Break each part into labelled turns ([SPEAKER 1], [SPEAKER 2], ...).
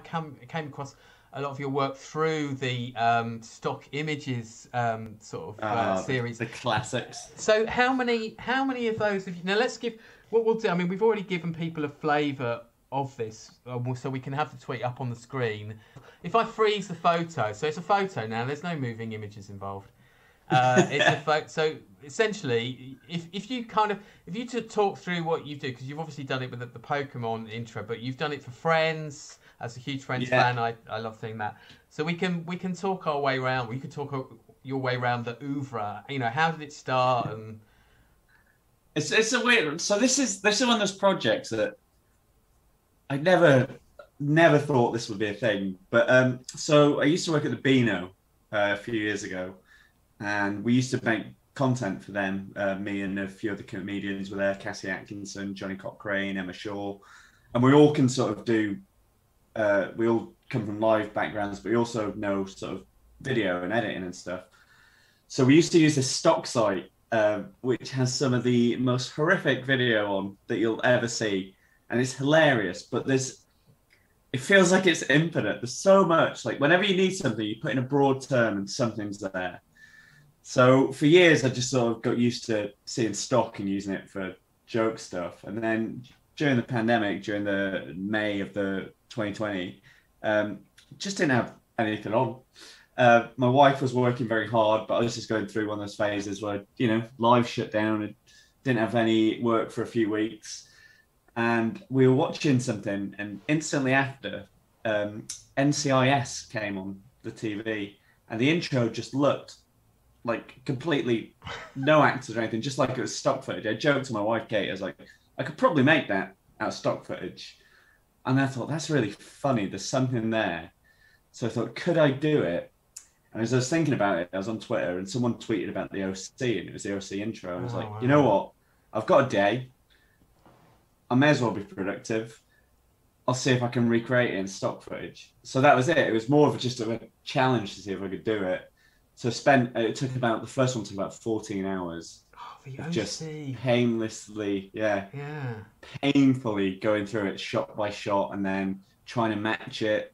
[SPEAKER 1] came across a lot of your work through the stock images series.
[SPEAKER 2] The classics.
[SPEAKER 1] So how many of those have you? Now let's give what we'll do. I mean, we've already given people a flavour of this, so we can have the tweet up on the screen. If I freeze the photo, so it's a photo now. There's no moving images involved. It's a photo. So essentially, if you to talk through what you do, because you've obviously done it with the Pokemon intro, but you've done it for Friends. As a huge Friends fan, I love seeing that. So we can talk our way around. We could talk your way around the oeuvre. You know, how did it start? And
[SPEAKER 2] it's a weird. So this is one of those projects that I never thought this would be a thing. But so I used to work at the Beano a few years ago, and we used to make content for them. Me and a few other comedians were there: Cassie Atkinson, Johnny Cochrane, Emma Shaw, and we all can sort of do. We all come from live backgrounds, but we also know sort of video and editing and stuff. So we used to use this stock site, which has some of the most horrific video on that you'll ever see, and it's hilarious. But it feels like it's infinite. There's so much. Like whenever you need something, you put in a broad term, and something's there. So for years, I just sort of got used to seeing stock and using it for joke stuff, and then during the pandemic, during the May of the 2020, just didn't have anything on. My wife was working very hard, but I was just going through one of those phases where, life shut down and didn't have any work for a few weeks. And we were watching something, and instantly after, NCIS came on the TV, and the intro just looked like completely no actors or anything, just like it was stock footage. I joked to my wife, Kate, I was like, I could probably make that out of stock footage. And I thought, that's really funny. There's something there. So I thought, could I do it? And as I was thinking about it, I was on Twitter and someone tweeted about the OC, and it was the OC intro. And I was like, wow. You know what? I've got a day. I may as well be productive. I'll see if I can recreate it in stock footage. So that was it. It was more of just a challenge to see if I could do it. So the first one took about 14 hours. Just painlessly, painfully going through it shot by shot, and then trying to match it.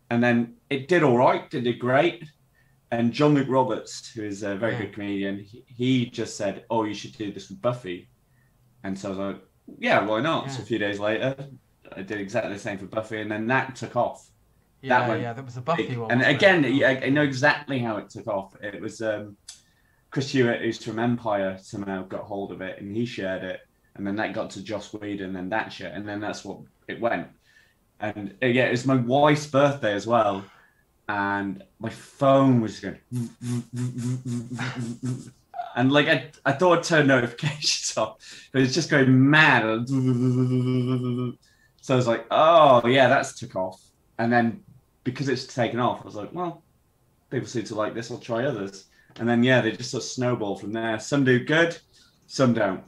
[SPEAKER 2] And then it did all right, it did great. And John Luke Roberts, who is a very good comedian, he just said, "Oh, you should do this with Buffy." And so I was like, "Yeah, why not?" So a few days later, I did exactly the same for Buffy, and then that took off.
[SPEAKER 1] That was a Buffy one.
[SPEAKER 2] And again, I know exactly how it took off. It was Chris Hewitt, who's from Empire, somehow got hold of it, and he shared it, and then that got to Joss Whedon, and that shit, and then that's what it went. And it was my wife's birthday as well, and my phone was going, and like I thought I'd turn notifications off, but it's just going mad. So I was like, oh yeah, that's took off, and then because it's taken off, I was like, well, people seem to like this, I'll try others. And then, they just sort of snowball from there. Some do good, some don't.